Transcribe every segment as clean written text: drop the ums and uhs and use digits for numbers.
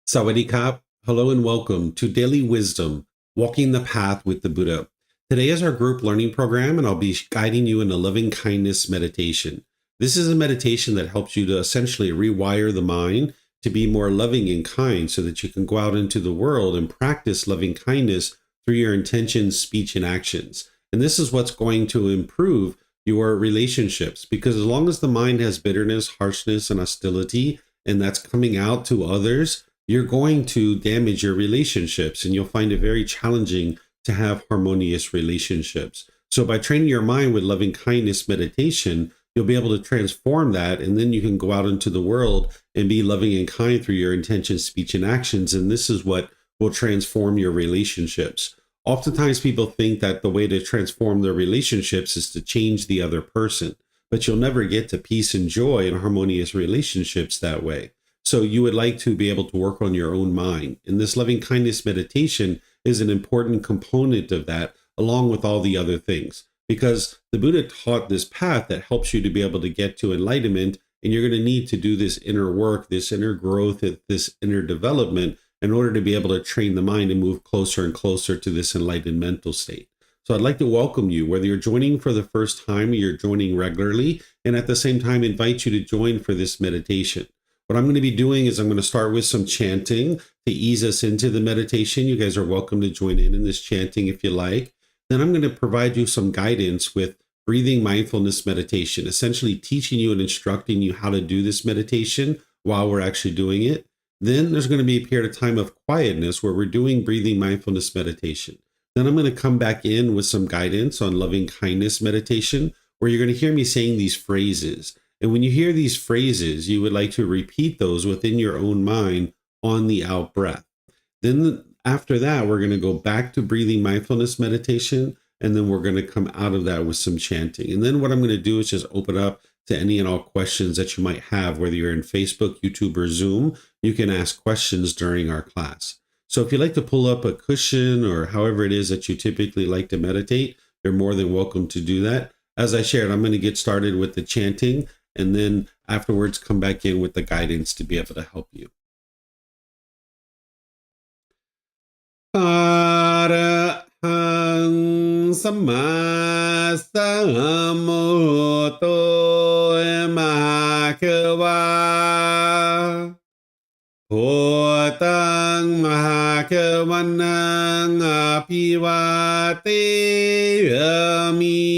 Sawadee-krap. Hello and welcome to Daily Wisdom, Walking the Path with the Buddha. Today is our group learning program, and I'll be guiding you in a loving kindness meditation. This is a meditation that helps you to essentially rewire the mind to be more loving and kind so that you can go out into the world and practice loving kindness through your intentions, speech, and actions. And this is what's going to improve your relationships, because as long as the mind has bitterness, harshness, and hostility, and that's coming out to others, you're going to damage your relationships, and you'll find it very challenging to have harmonious relationships. So by training your mind with loving kindness meditation, you'll be able to transform that, and then you can go out into the world and be loving and kind through your intentions, speech, and actions. And this is what will transform your relationships. Oftentimes people think that the way to transform their relationships is to change the other person, but you'll never get to peace and joy and harmonious relationships that way. So you would like to be able to work on your own mind. And this loving kindness meditation is an important component of that, along with all the other things, because the Buddha taught this path that helps you to be able to get to enlightenment. And you're going to need to do this inner work, this inner growth, this inner development in order to be able to train the mind and move closer and closer to this enlightened mental state. So I'd like to welcome you, whether you're joining for the first time or you're joining regularly, and at the same time invite you to join for this meditation. What I'm going to be doing is I'm going to start with some chanting to ease us into the meditation. You guys are welcome to join in this chanting if you like. Then I'm going to provide you some guidance with breathing mindfulness meditation, essentially teaching you and instructing you how to do this meditation while we're actually doing it. Then there's going to be a period of time of quietness where we're doing breathing mindfulness meditation. Then I'm going to come back in with some guidance on loving kindness meditation, where you're going to hear me saying these phrases. And when you hear these phrases, you would like to repeat those within your own mind on the out breath. Then after that, we're going to go back to breathing mindfulness meditation, and then we're going to come out of that with some chanting. And then what I'm going to do is just open up to any and all questions that you might have, whether you're in Facebook, YouTube, or Zoom. You can ask questions during our class. So if you'd like to pull up a cushion or however it is that you typically like to meditate, you're more than welcome to do that. As I shared, I'm going to get started with the chanting, and then afterwards come back in with the guidance to be able to help you. Arahang Samma Sambuddho Mahakava Bhutang Mahakavanang Apivateyami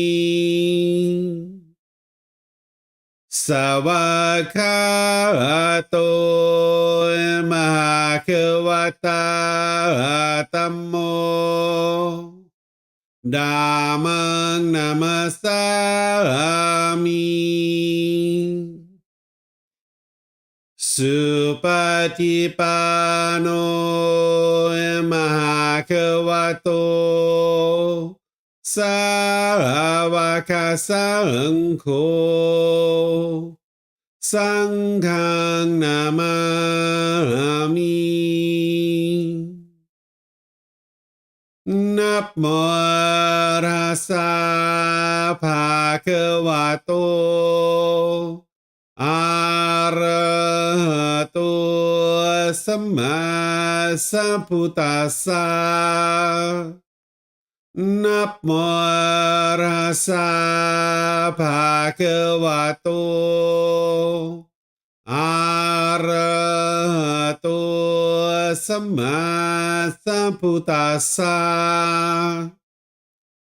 Savakato Mahakavata Tammo Dhammang Namasami Supatipano Mahakavato Savaka Sangho Sanghang Namami Namo Rasa Bhagavato Arahato Samma Sambuddhassa Namo Rasa Bhagavato Arahato Samma Sambuddhassa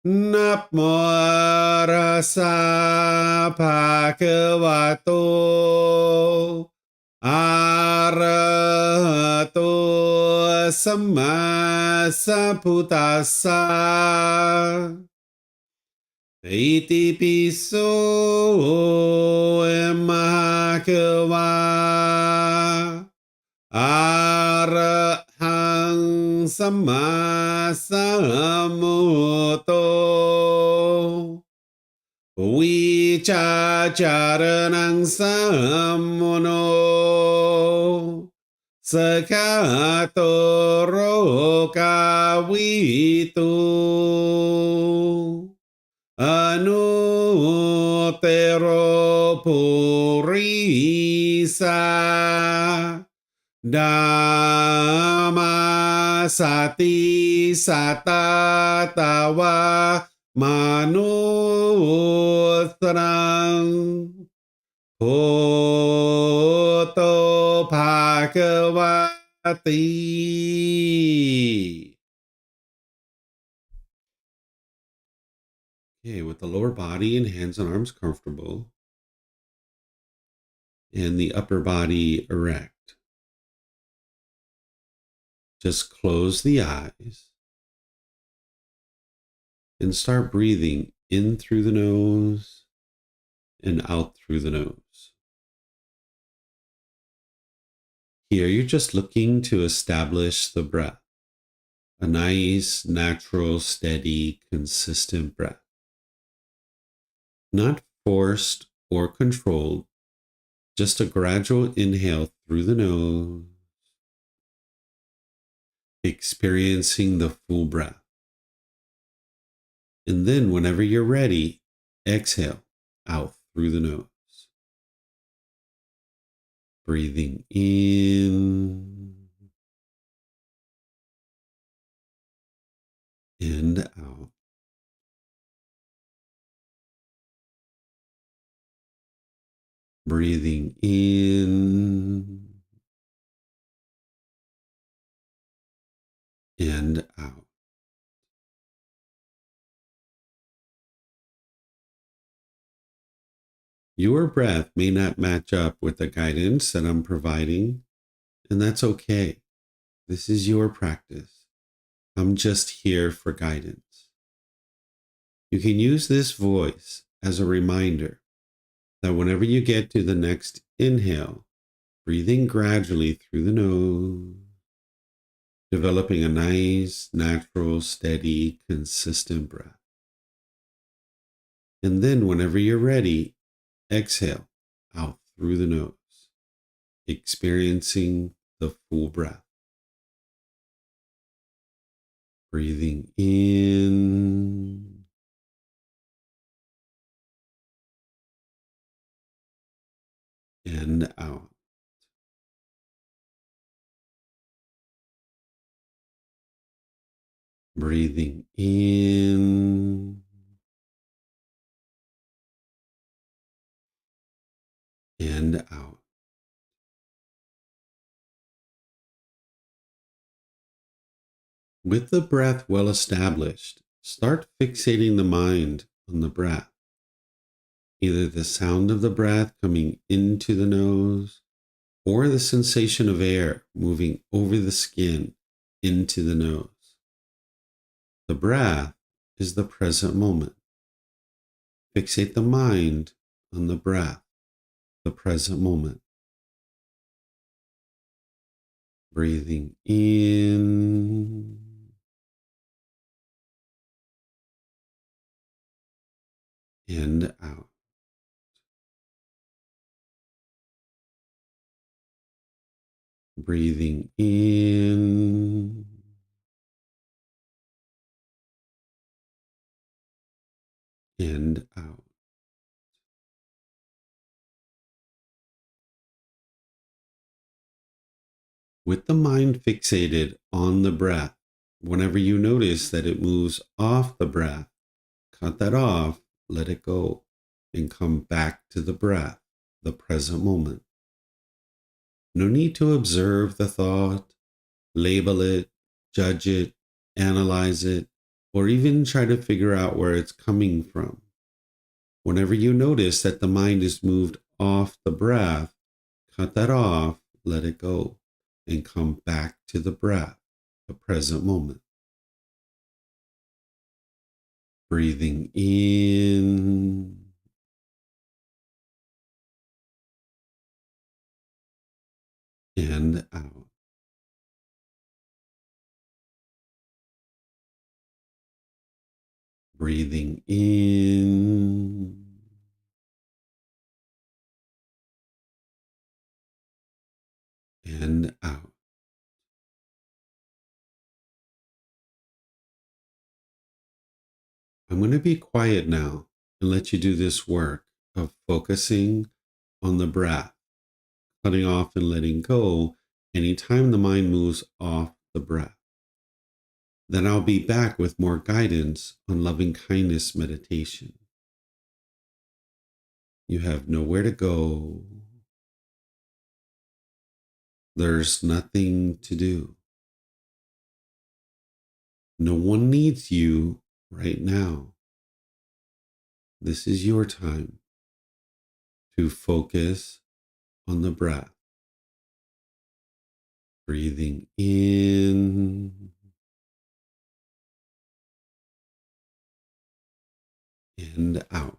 Namo Rasa Bhagavato Arahato Samma Sambuddhassa Iti piso Mahakava Arahang Samma Sambuddho Vicacaranang Sammuno Sakato Rokavitu Anutero Purisa Dhamma sati sata tawa manusarang Bhoto Bhagavati. Okay, with the lower body and hands and arms comfortable, and the upper body erect. Just close the eyes and start breathing in through the nose and out through the nose. Here, you're just looking to establish the breath, a nice, natural, steady, consistent breath, not forced or controlled, just a gradual inhale through the nose, experiencing the full breath. And then, whenever you're ready, exhale out through the nose. Breathing in and out. Breathing in and out. Your breath may not match up with the guidance that I'm providing, and that's okay. This is your practice. I'm just here for guidance. You can use this voice as a reminder that whenever you get to the next inhale, breathing gradually through the nose, developing a nice, natural, steady, consistent breath. And then whenever you're ready, exhale out through the nose, experiencing the full breath. Breathing in and out. Breathing in and out. With the breath well established, start fixating the mind on the breath, either the sound of the breath coming into the nose or the sensation of air moving over the skin into the nose. The breath is the present moment. Fixate the mind on the breath, the present moment. Breathing in and out. Breathing in and out. With the mind fixated on the breath, whenever you notice that it moves off the breath, cut that off, let it go, and come back to the breath, the present moment. No need to observe the thought, label it, judge it, analyze it, or even try to figure out where it's coming from. Whenever you notice that the mind is moved off the breath, cut that off, let it go, and come back to the breath, the present moment. Breathing in and out. Breathing in and out. I'm going to be quiet now and let you do this work of focusing on the breath, cutting off and letting go, anytime the mind moves off the breath. Then I'll be back with more guidance on loving kindness meditation. You have nowhere to go. There's nothing to do. No one needs you right now. This is your time to focus on the breath. Breathing in and out.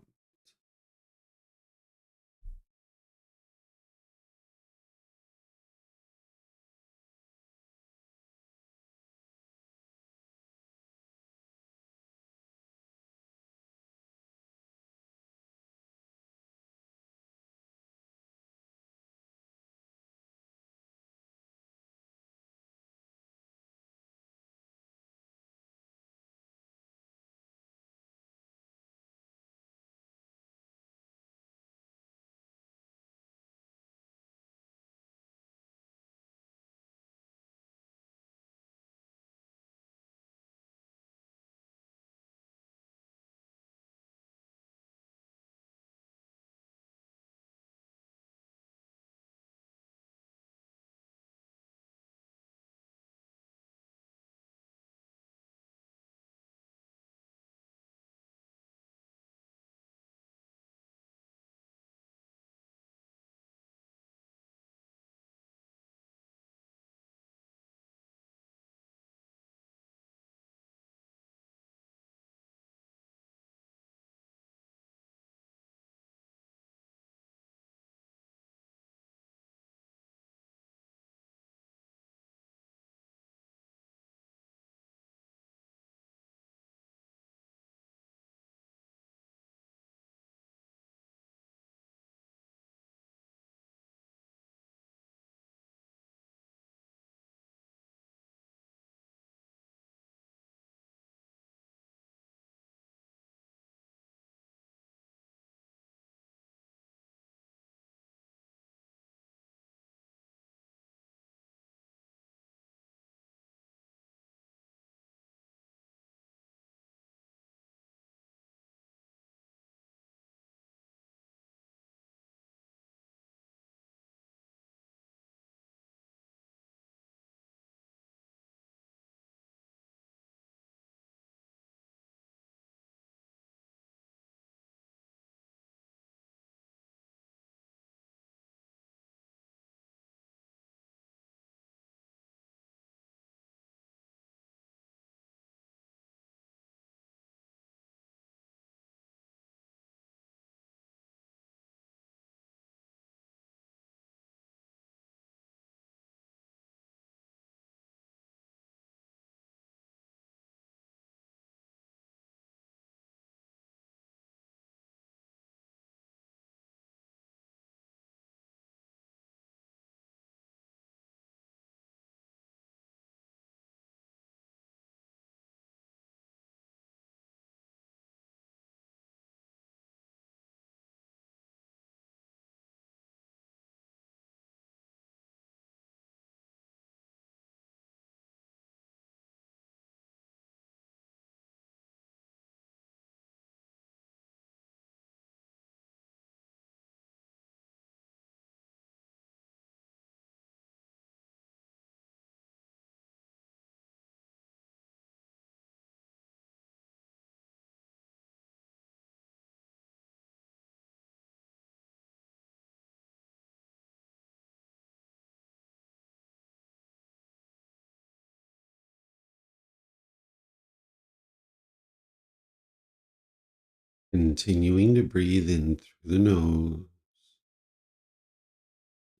Continuing to breathe in through the nose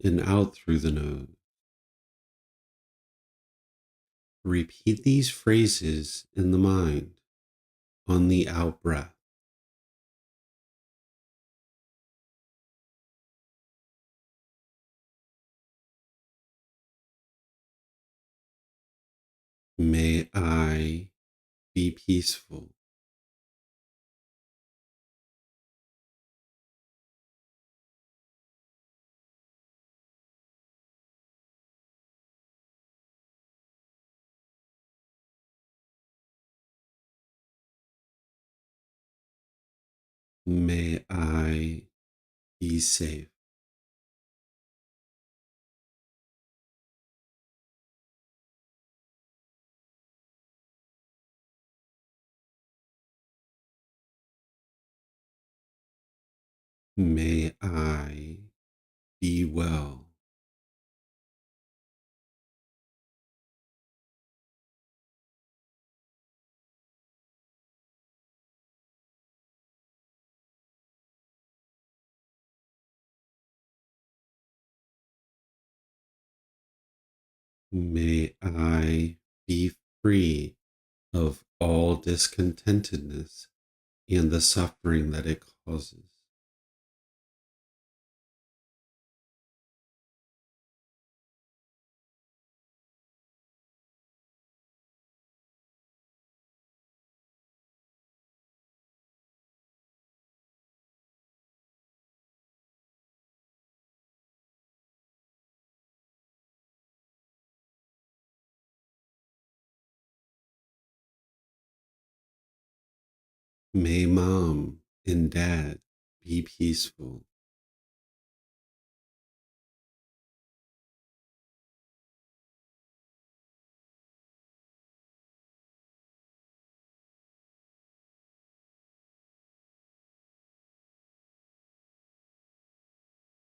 and out through the nose. Repeat these phrases in the mind on the out breath. May I be peaceful. May I be safe. May I be well. May I be free of all discontentedness and the suffering that it causes. May mom and dad be peaceful.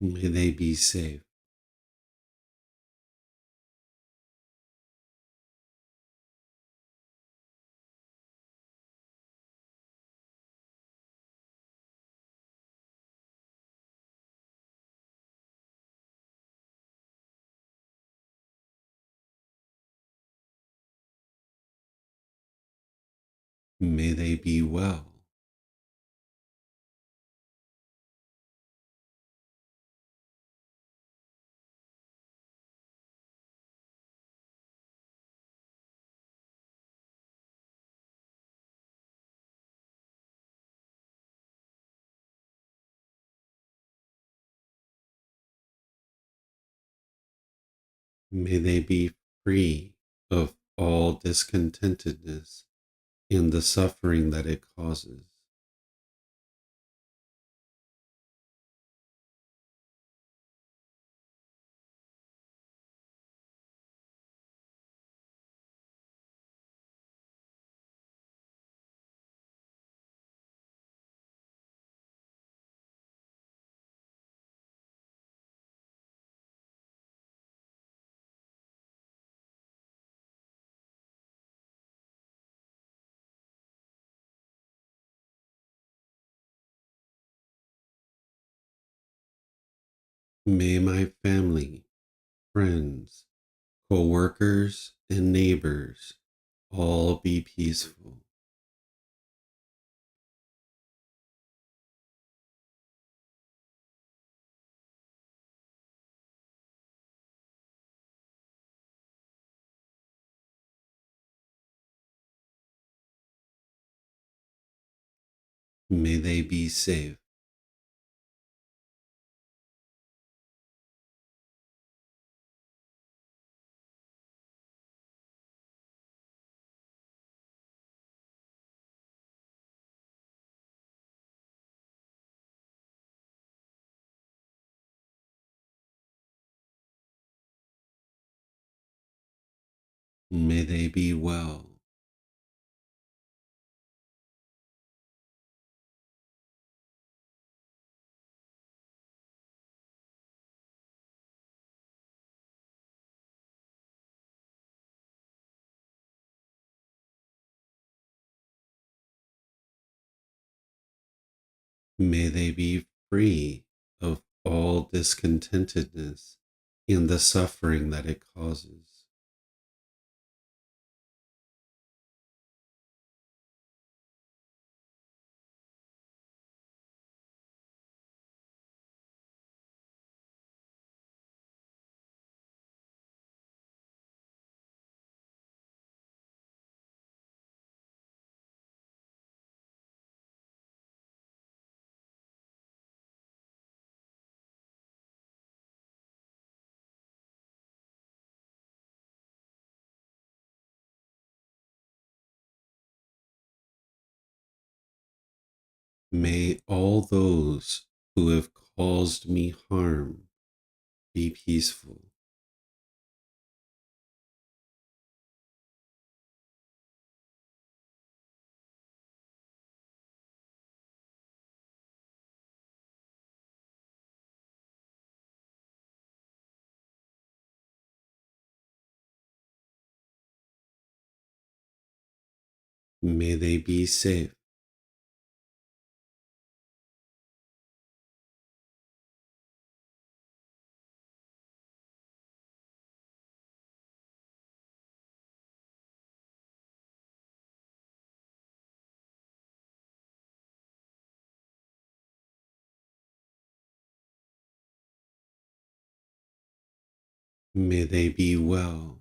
May they be safe. May they be well. May they be free of all discontentedness and the suffering that it causes. May my family, friends, co-workers, and neighbors all be peaceful. May they be safe. May they be well. May they be free of all discontentedness and the suffering that it causes. May all those who have caused me harm be peaceful. May they be safe. May they be well.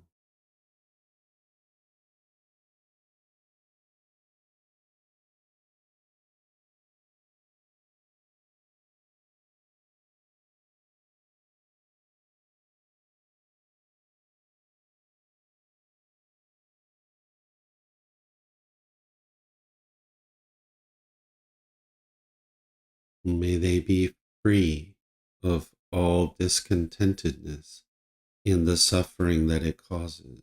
May they be free of all discontentedness in the suffering that it causes.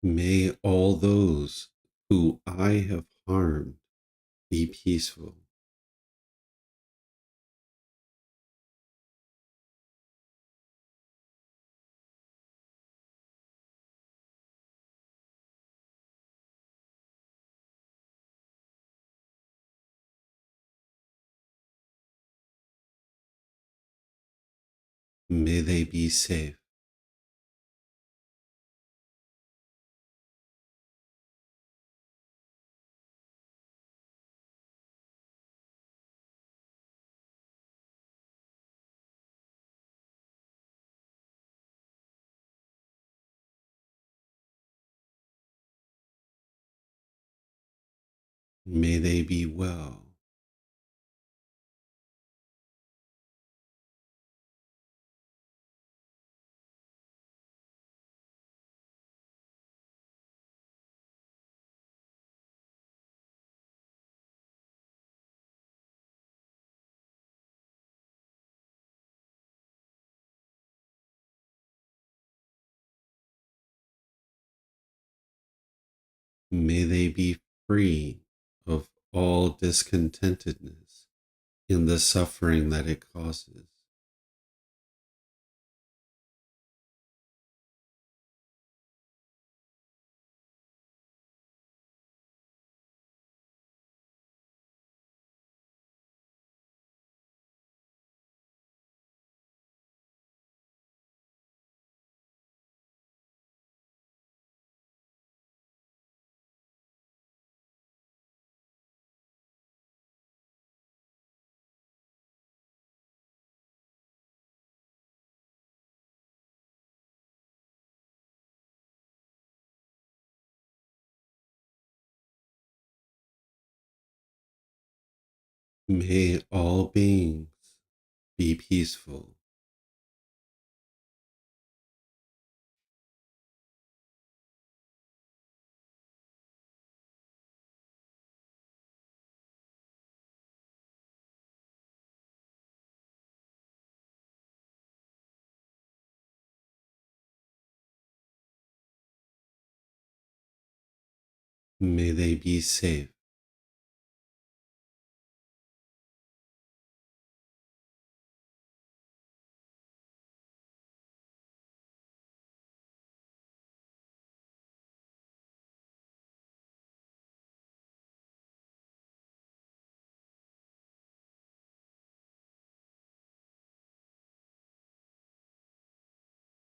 May all those who I have harmed be peaceful. May they be safe. May they be well. May they be free of all discontentedness in the suffering that it causes. May all beings be peaceful. May they be safe.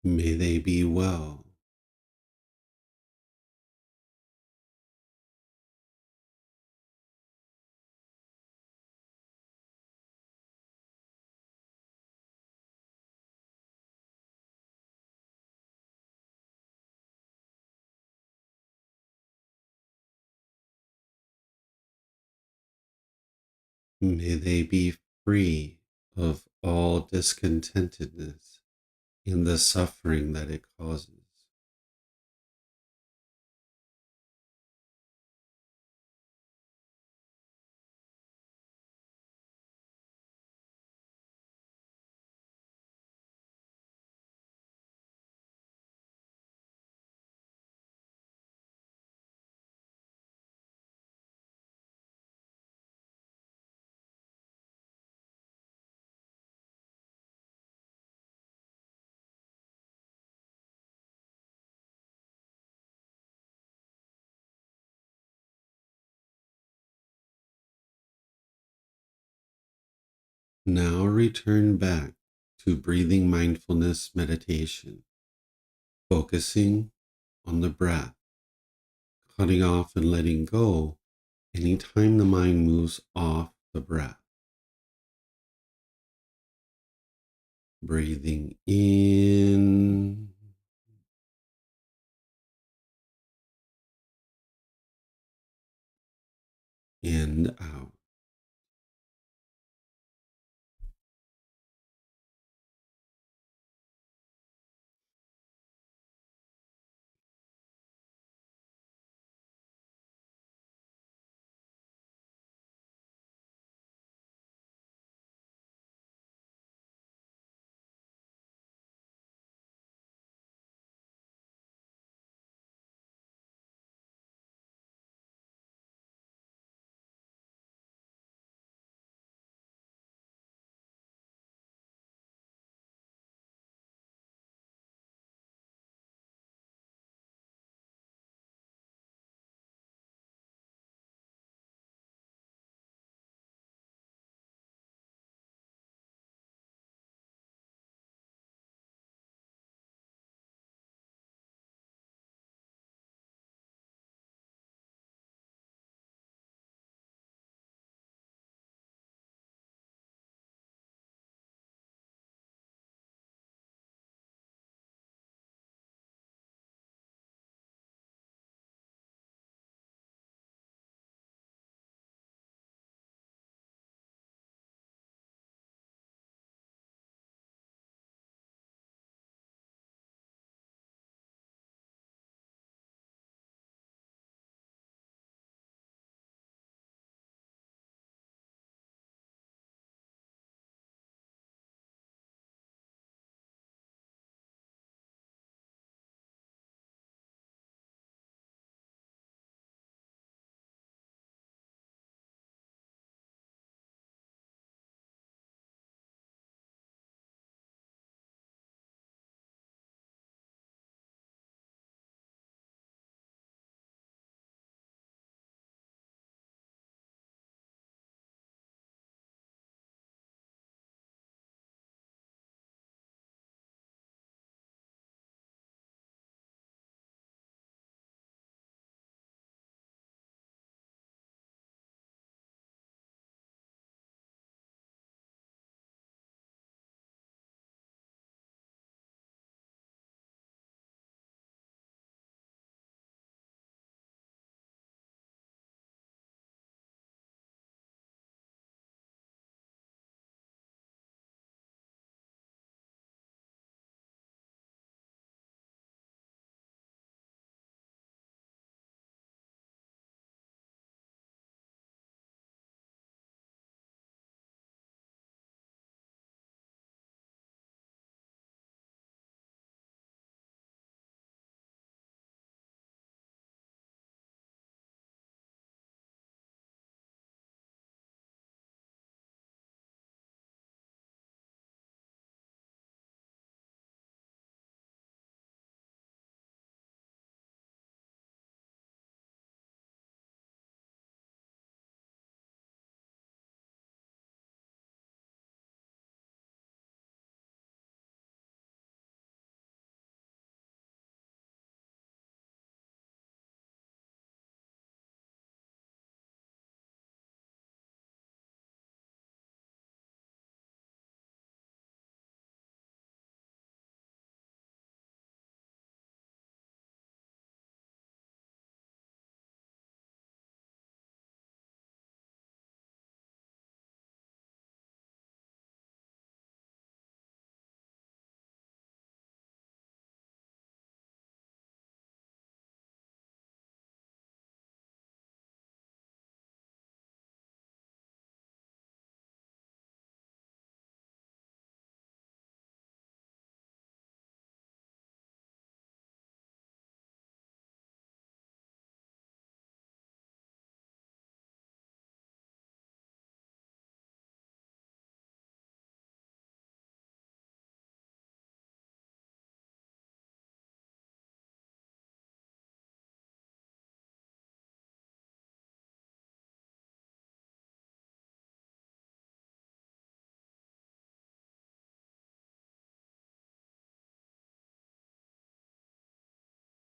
May they be well. May they be free of all discontentedness and the suffering that it causes. Now return back to breathing mindfulness meditation, focusing on the breath, cutting off and letting go anytime the mind moves off the breath. Breathing in and out.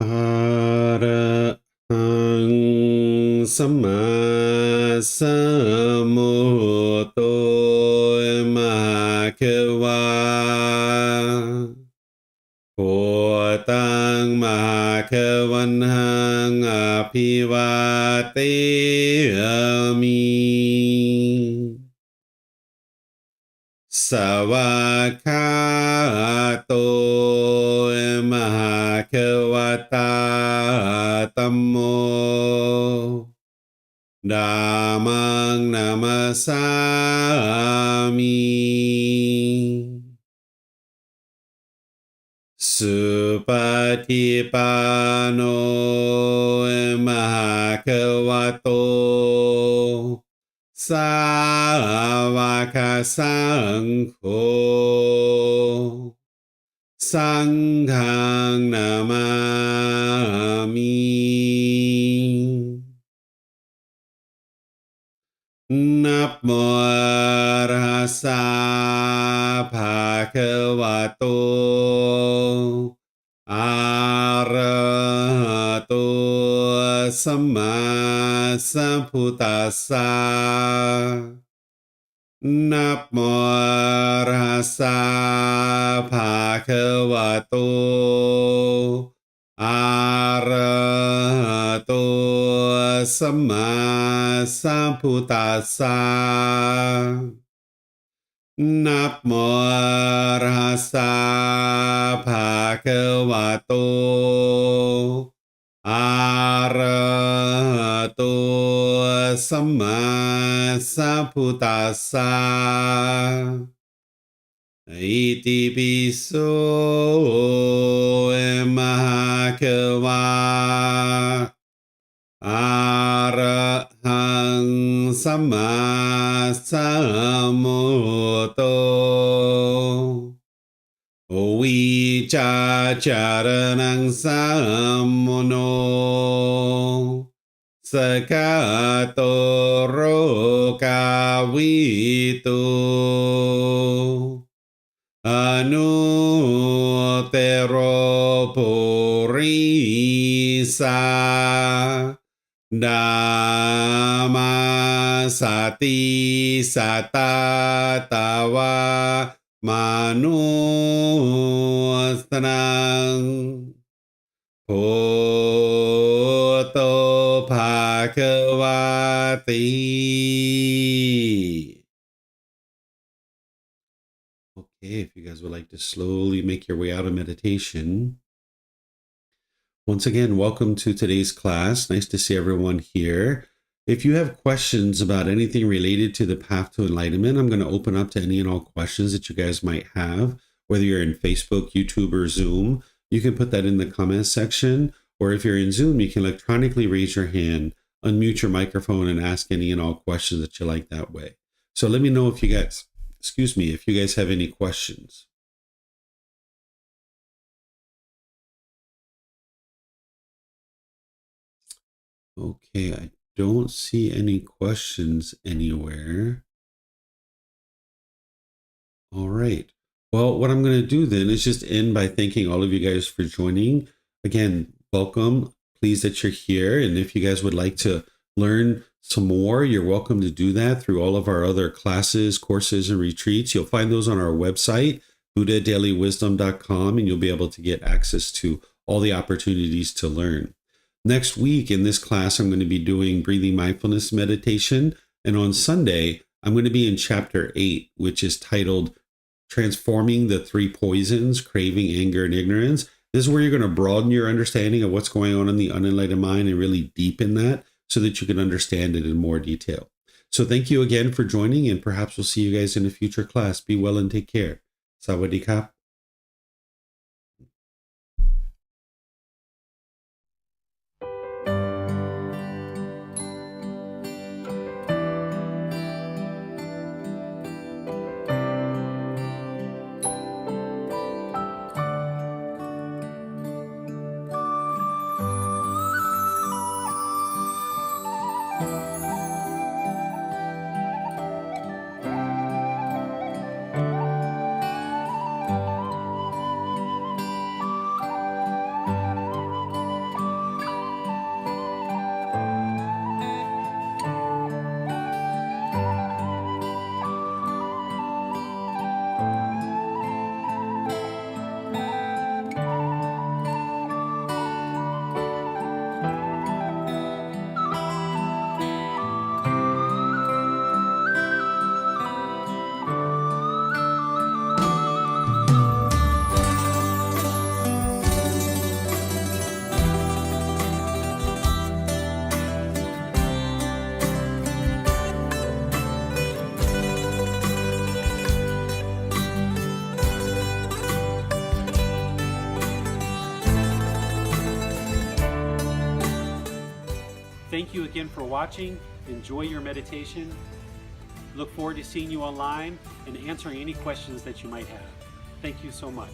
อะระหังสัมมาสัมพุทโธมหาเขวาโพตังมหาเขวันหังอภิวาเตมิสวากขาโตมหาเขวตาธัมโมธัมมังนามัสสามิสุปฏิปันโนมหาเขวโตสาวกสังโฆสังฆังนามามินับโมอะระหะสะภะคะวะโตอะระหะโตสัมมาสัมพุทธัสสะนับโมอะระหะสะภะคะวะโตอะระหะโตสัมมาสัมพุทธัสสะนับโมอะระหะสะภะคะวะโตอะระหะโตสัมมาสัมพุทธัสสะอิติปิโสมหาเขวาอะระหังสัมมาสัมพุทโธวิจาจารณังสัมมโนสกาโตโรกาวิตุอนุเตโรปุริสาดามาสติสัตตาตาวามนุสนังโพโตภาควาติ Okay, if you guys would like to slowly make your way out of meditation. Once again, welcome to today's class. Nice to see everyone here. If you have questions about anything related to the path to enlightenment, I'm going to open up to any and all questions that you guys might have, whether you're in Facebook, YouTube, or Zoom. You can put that in the comments section, or if you're in Zoom, you can electronically raise your hand, unmute your microphone, and ask any and all questions that you like that way. So let me know if you guys, if you guys have any questions. Okay, I don't see any questions anywhere. All right. Well, what I'm going to do then is just end by thanking all of you guys for joining. Again, welcome. Pleased that you're here. And if you guys would like to learn some more, you're welcome to do that through all of our other classes, courses, and retreats. You'll find those on our website, buddhadailywisdom.com, and you'll be able to get access to all the opportunities to learn. Next week in this class, I'm going to be doing breathing mindfulness meditation. And on Sunday, I'm going to be in chapter 8, which is titled Transforming the Three Poisons, Craving, Anger, and Ignorance. This is where you're going to broaden your understanding of what's going on in the unenlightened mind and really deepen that so that you can understand it in more detail. So thank you again for joining, and perhaps we'll see you guys in a future class. Be well and take care. Sawadee Kap. Thank you again for watching. Enjoy your meditation. Look forward to seeing you online and answering any questions that you might have. Thank you so much.